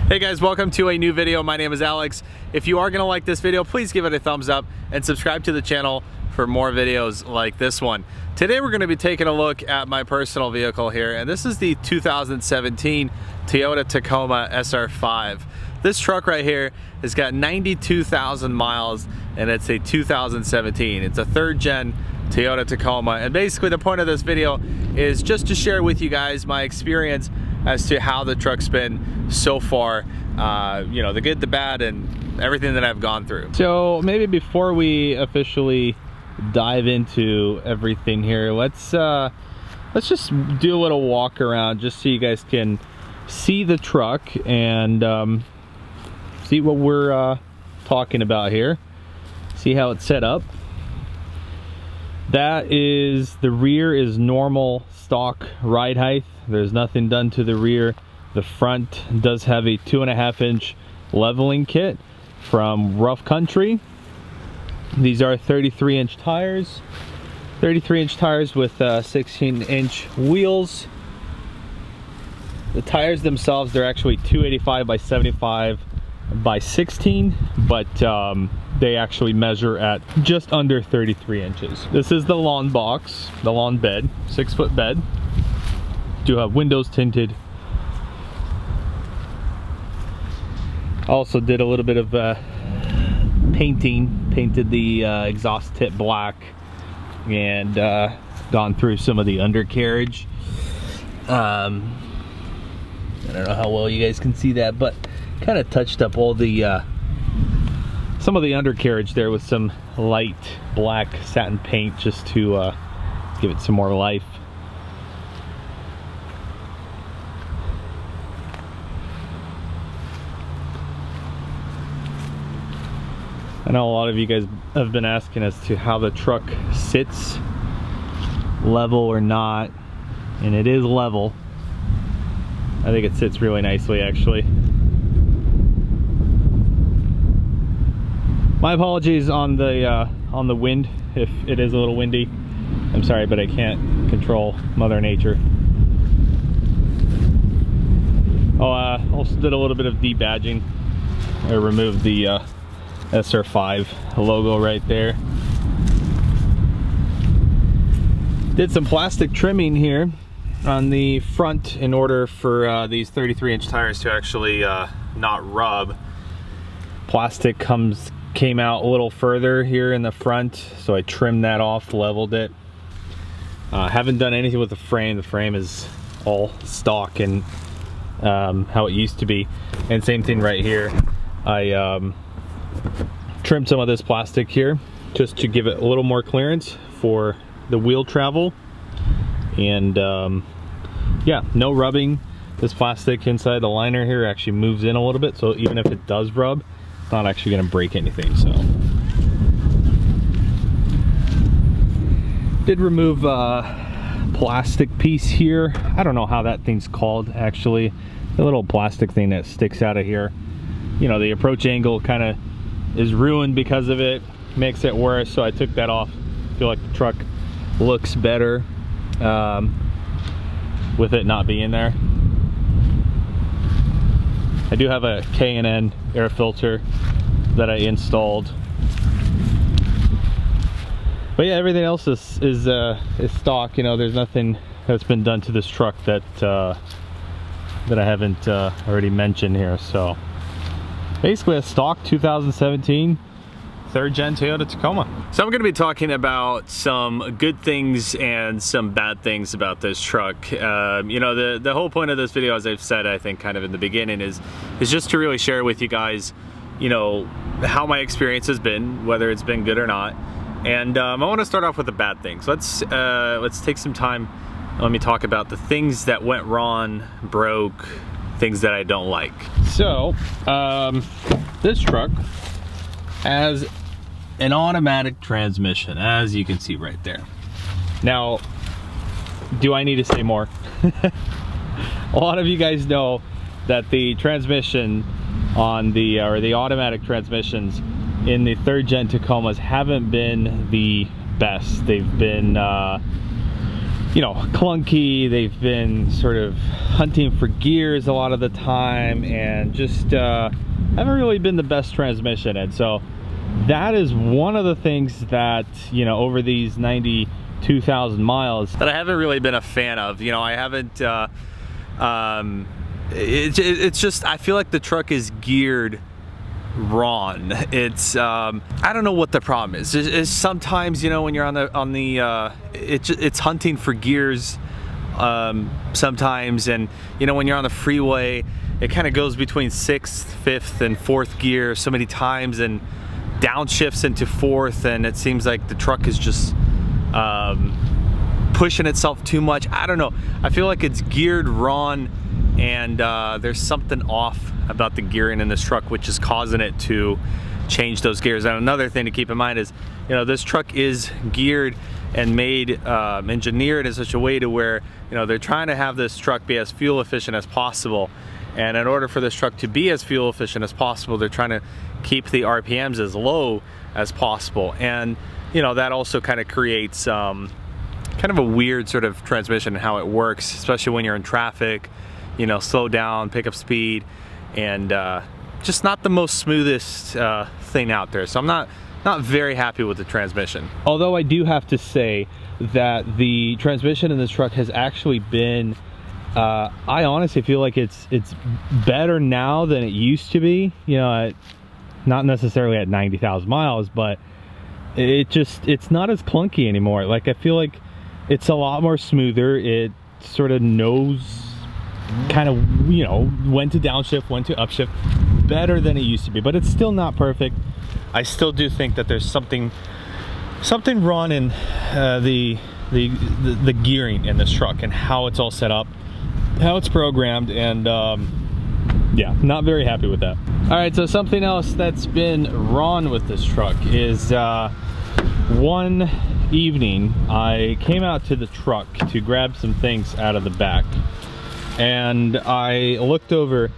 Hey guys, welcome to a new video. My name is Alex. If you are gonna like this video, please give it a thumbs up and subscribe to the channel for more videos like this one. Today we're gonna be taking a look at my personal vehicle here, and this is the 2017 Toyota Tacoma SR5. This truck right here has got 92,000 miles and it's a 2017. It's a third gen Toyota Tacoma, and basically the point of this video is just to share with you guys my experience as to how the truck's been so far, you know, the good, the bad, and everything that I've gone through. So maybe before we officially dive into everything here, let's just do a little walk around just so you guys can see the truck and see what we're talking about here, see how it's set up. That is, the rear is normal stock ride height. There's nothing done to the rear. The front does have a 2.5-inch leveling kit from Rough Country. These are 33-inch tires. 33-inch tires with 16-inch wheels. The tires themselves, they're actually 285 by 75 by 16, but they actually measure at just under 33 inches. This is the lawn box, the lawn bed, 6-foot bed. Do have windows tinted. Also did a little bit of painting, painted the exhaust tip black, and gone through some of the undercarriage. I don't know how well you guys can see that, but kind of touched up all the some of the undercarriage there with some light black satin paint just to give it some more life. I know a lot of you guys have been asking as to how the truck sits, level or not, and it is level. I think it sits really nicely, actually. My apologies on the wind if it is a little windy. I'm sorry, but I can't control Mother Nature. Oh, also did a little bit of debadging. I removed the SR5 logo right there. Did some plastic trimming here on the front in order for these 33-inch tires to actually not rub. Plastic came out a little further here in the front, so I trimmed that off, leveled it. Haven't done anything with the frame. The frame is all stock and how it used to be. And same thing right here. I trimmed some of this plastic here just to give it a little more clearance for the wheel travel. And yeah, no rubbing. This plastic inside the liner here actually moves in a little bit, so even if it does rub, it's not actually going to break anything. So did remove a plastic piece here. I don't know how that thing's called, actually. The little plastic thing that sticks out of here. You know, the approach angle kind of is ruined because of it, makes it worse, so I took that off. I feel like the truck looks better with it not being there. I do have a Can air filter that I installed, but yeah, everything else is stock. You know, there's nothing that's been done to this truck that I haven't already mentioned here. So basically a stock 2017 third gen Toyota Tacoma. So I'm going to be talking about some good things and some bad things about this truck. You know, the whole point of this video, as I've said, I think kind of in the beginning, is just to really share with you guys, you know, how my experience has been, whether it's been good or not. And I want to start off with the bad things. Let's take some time. Let me talk about the things that went wrong, broke, things that I don't like. So this truck has an automatic transmission, as you can see right there. Now, do I need to say more? A lot of you guys know that the transmission on the automatic transmissions in the third gen Tacomas haven't been the best. They've been you know, clunky. They've been sort of hunting for gears a lot of the time, and just haven't really been the best transmission. And so that is one of the things that, you know, over these 92,000 miles that I haven't really been a fan of. You know, I haven't it's just, I feel like the truck is geared wrong. It's I don't know what the problem is. It's sometimes, you know, when you're on the it's hunting for gears sometimes, and you know, when you're on the freeway, it kind of goes between 6th, 5th, and 4th gear so many times, and downshifts into 4th, and it seems like the truck is just pushing itself too much. I don't know. I feel like it's geared wrong, and there's something off about the gearing in this truck, which is causing it to change those gears. And another thing to keep in mind is, you know, this truck is geared and made, engineered in such a way to where, you know, they're trying to have this truck be as fuel efficient as possible. And in order for this truck to be as fuel efficient as possible, they're trying to keep the RPMs as low as possible. And, you know, that also kind of creates kind of a weird sort of transmission and how it works, especially when you're in traffic. You know, slow down, pick up speed, and just not the most smoothest thing out there. So I'm not very happy with the transmission. Although I do have to say that the transmission in this truck has actually been, I honestly feel like it's better now than it used to be. You know, not necessarily at 90,000 miles, but it's not as clunky anymore. Like, I feel like it's a lot more smoother. It sort of knows kind of, you know, when to downshift, when to upshift, better than it used to be. But it's still not perfect. I still do think that there's something wrong in the gearing in this truck and how it's all set up, how it's programmed, and yeah, not very happy with that. All right, so something else that's been wrong with this truck is one evening I came out to the truck to grab some things out of the back, and I looked over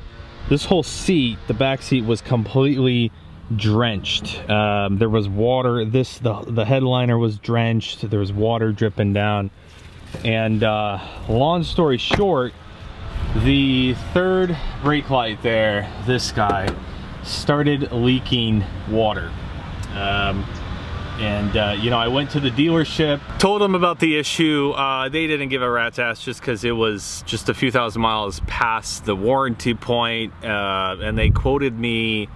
this whole seat. The back seat was completely drenched. There was water. The headliner was drenched. There was water dripping down. And long story short, the third brake light there, this guy, started leaking water. You know, I went to the dealership, told them about the issue. They didn't give a rat's ass just because it was just a few thousand miles past the warranty point, and they quoted me,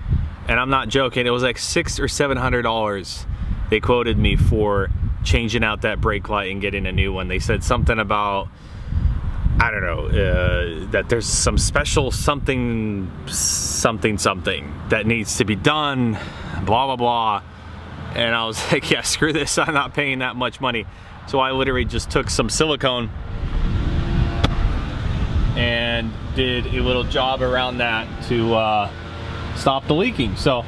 and I'm not joking, it was like $600 or $700 they quoted me for changing out that brake light and getting a new one. They said something about, I don't know, that there's some special something that needs to be done, blah blah blah. And I was like, yeah, screw this, I'm not paying that much money. So I literally just took some silicone and did a little job around that to stop the leaking. So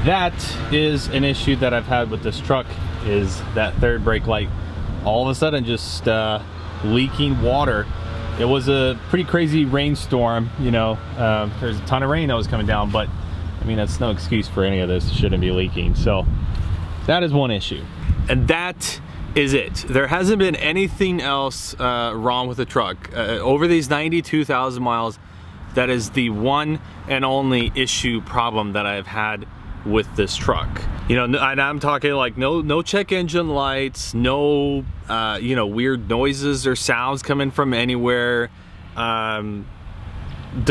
that is an issue that I've had with this truck, is that third brake light all of a sudden just leaking water. It was a pretty crazy rainstorm, you know, there's a ton of rain that was coming down, but I mean, that's no excuse for any of this. It shouldn't be leaking. So that is one issue, and that is it. There hasn't been anything else wrong with the truck over these 92,000 miles. That is the one and only problem that I've had with this truck. You know, and I'm talking like no check engine lights, no you know, weird noises or sounds coming from anywhere. The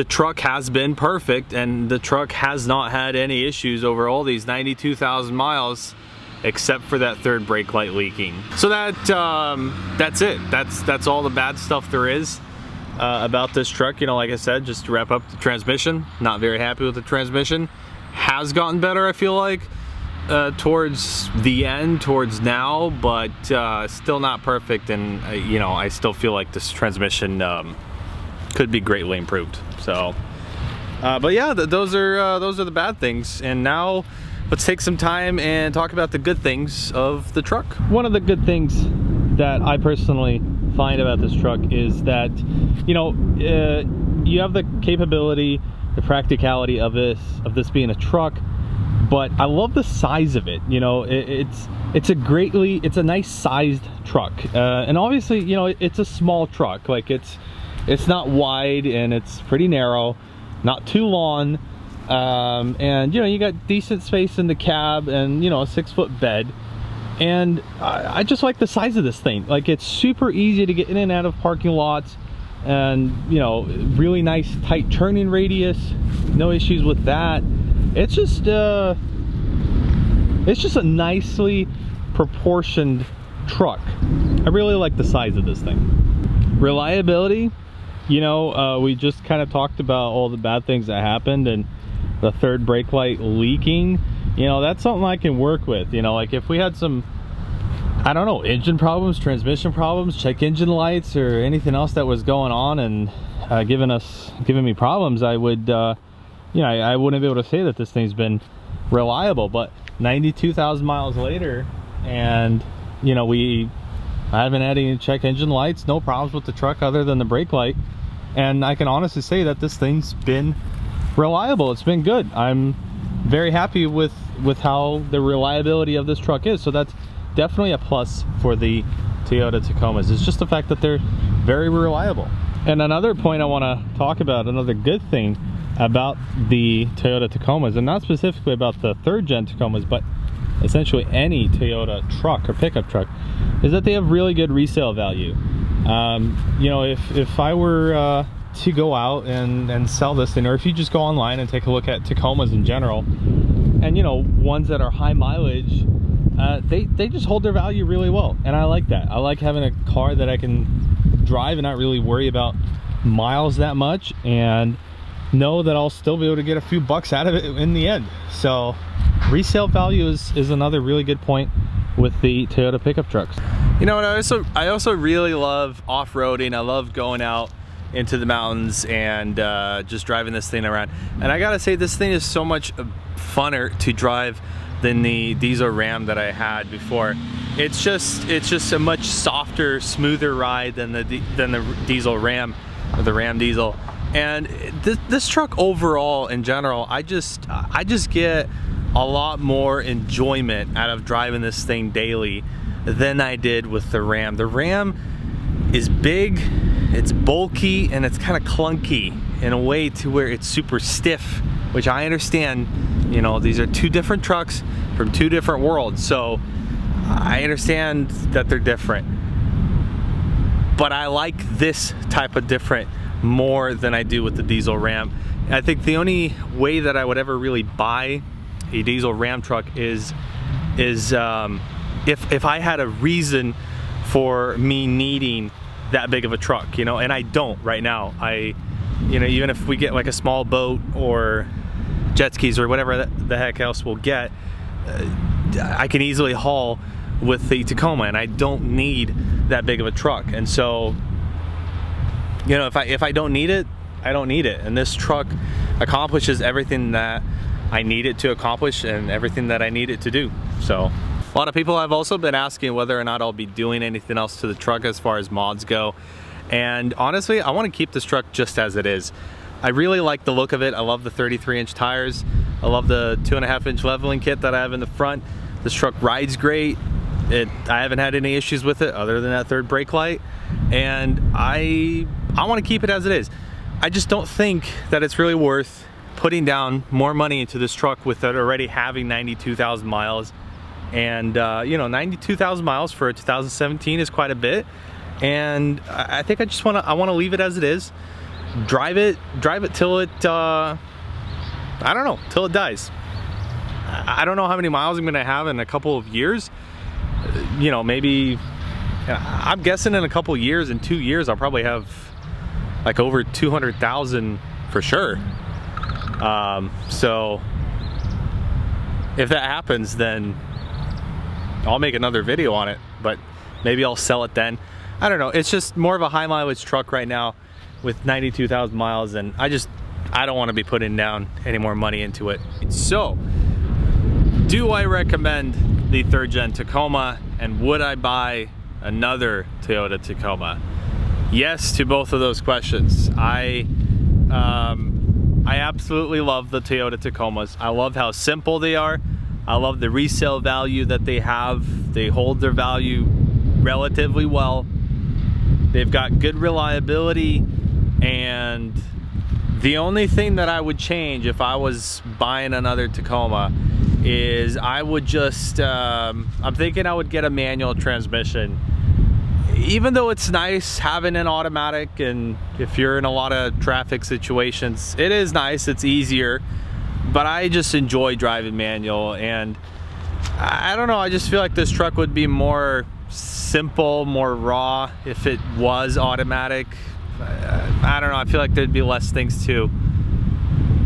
truck has been perfect, and the truck has not had any issues over all these 92,000 miles, except for that third brake light leaking. So that's it. That's all the bad stuff there is about this truck. You know, like I said, just to wrap up, the transmission, not very happy with the transmission. Has gotten better, I feel like, towards the end, towards now, but still not perfect. And you know, I still feel like this transmission could be greatly improved. So but yeah, those are the bad things. And now let's take some time and talk about the good things of the truck. One of the good things that I personally find about this truck is that, you know, you have the capability, the practicality of this being a truck, but I love the size of it. You know, it's a nice sized truck, and obviously, you know, it's a small truck. Like it's not wide, and it's pretty narrow, not too long, and you know, you got decent space in the cab, and you know, a 6-foot bed. And I just like the size of this thing. Like, it's super easy to get in and out of parking lots, and you know, really nice tight turning radius, no issues with that. It's just a nicely proportioned truck. I really like the size of this thing. Reliability, you know, we just kind of talked about all the bad things that happened, and the third brake light leaking. You know, that's something I can work with. You know, like if we had some, I don't know, engine problems, transmission problems, check engine lights, or anything else that was going on and giving me problems, I would, you know, I wouldn't be able to say that this thing's been reliable. But 92,000 miles later, and you know, I haven't had any check engine lights, no problems with the truck other than the brake light, and I can honestly say that this thing's been reliable. It's been good. I'm very happy with how the reliability of this truck is. So that's definitely a plus for the Toyota Tacomas. It's just the fact that they're very reliable. And another point I want to talk about, another good thing about the Toyota Tacomas, and not specifically about the 3rd gen Tacomas, but essentially any Toyota truck or pickup truck, is that they have really good resale value. You know, if I were to go out and sell this thing, or if you just go online and take a look at Tacomas in general, and you know, ones that are high mileage, they just hold their value really well, and I like that. I like having a car that I can drive and not really worry about miles that much, and know that I'll still be able to get a few bucks out of it in the end. So resale value is another really good point with the Toyota pickup trucks. You know what, I also really love off-roading. I love going out into the mountains and just driving this thing around. And I gotta say, this thing is so much funner to drive than the diesel Ram that I had before. It's just a much softer, smoother ride than the diesel Ram, or the Ram diesel. And this truck overall, in general, I just get a lot more enjoyment out of driving this thing daily than I did with the Ram. The Ram is big, it's bulky, and it's kind of clunky in a way to where it's super stiff, which I understand. You know, these are two different trucks from two different worlds, so I understand that they're different. But I like this type of different more than I do with the diesel Ram. I think the only way that I would ever really buy a diesel Ram truck is if I had a reason for me needing that big of a truck, you know, and I don't right now. You know, even if we get like a small boat or jet skis or whatever the heck else we'll get, I can easily haul with the Tacoma, and I don't need that big of a truck. And so, you know, if I don't need it, I don't need it. And this truck accomplishes everything that I need it to accomplish and everything that I need it to do. So a lot of people have also been asking whether or not I'll be doing anything else to the truck as far as mods go. And honestly, I want to keep this truck just as it is. I really like the look of it. I love the 33-inch tires. I love the 2.5-inch leveling kit that I have in the front. This truck rides great. I haven't had any issues with it other than that third brake light. And I want to keep it as it is. I just don't think that it's really worth putting down more money into this truck with it already having 92,000 miles. And you know, 92,000 miles for a 2017 is quite a bit. And I think I want to leave it as it is. Drive it till it I don't know, till it dies. I don't know how many miles I'm gonna have in a couple of years. You know, maybe, I'm guessing in a couple of years, in 2 years, I'll probably have like over 200,000 for sure. So if that happens, then I'll make another video on it, but maybe I'll sell it then. I don't know. It's just more of a high mileage truck right now with 92,000 miles, and I don't want to be putting down any more money into it. So, do I recommend the 3rd gen Tacoma, and would I buy another Toyota Tacoma? Yes to both of those questions. I I absolutely love the Toyota Tacomas. I love how simple they are. I love the resale value that they have. They hold their value relatively well. They've got good reliability, and the only thing that I would change if I was buying another Tacoma is I would just, I'm thinking I would get a manual transmission. Even though it's nice having an automatic, and if you're in a lot of traffic situations, it is nice, it's easier, but I just enjoy driving manual. And I don't know, I just feel like this truck would be more simple, more raw if it was automatic. I don't know, I feel like there'd be less things to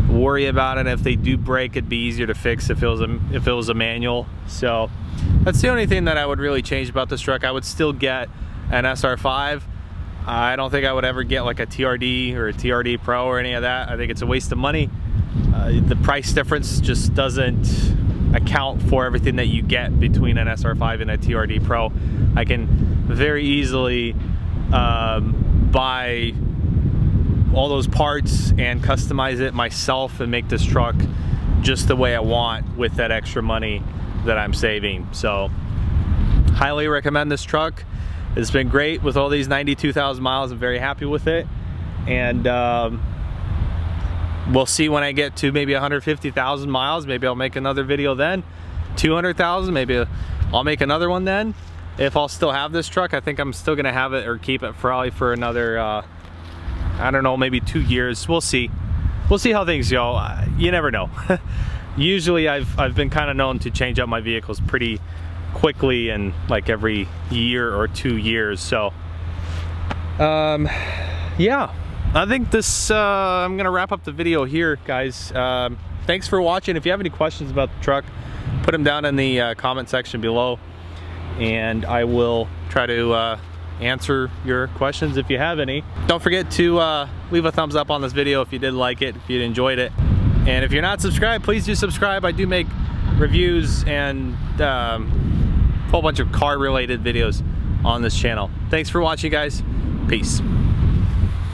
worry about, and if they do break, it'd be easier to fix if it was a manual. So that's the only thing that I would really change about this truck. I would still get an SR5. I don't think I would ever get like a TRD or a TRD Pro or any of that. I think it's a waste of money. The price difference just doesn't account for everything that you get between an SR5 and a TRD Pro. I can very easily buy all those parts and customize it myself and make this truck just the way I want with that extra money that I'm saving. So highly recommend this truck. It's been great with all these 92,000 miles. I'm very happy with it, and we'll see when I get to maybe 150,000 miles. Maybe I'll make another video then. 200,000, maybe I'll make another one then. If I'll still have this truck, I think I'm still gonna have it or keep it probably for another I don't know, maybe 2 years. We'll see. We'll see how things go. You never know. Usually I've been kind of known to change up my vehicles pretty quickly, and like every year or 2 years. So yeah, I think this I'm gonna wrap up the video here, guys. Thanks for watching. If you have any questions about the truck, put them down in the comment section below, and I will try to answer your questions if you have any. Don't forget to leave a thumbs up on this video if you did like it, if you enjoyed it. And if you're not subscribed, please do subscribe. I do make reviews and a whole bunch of car related videos on this channel. Thanks for watching, guys. Peace.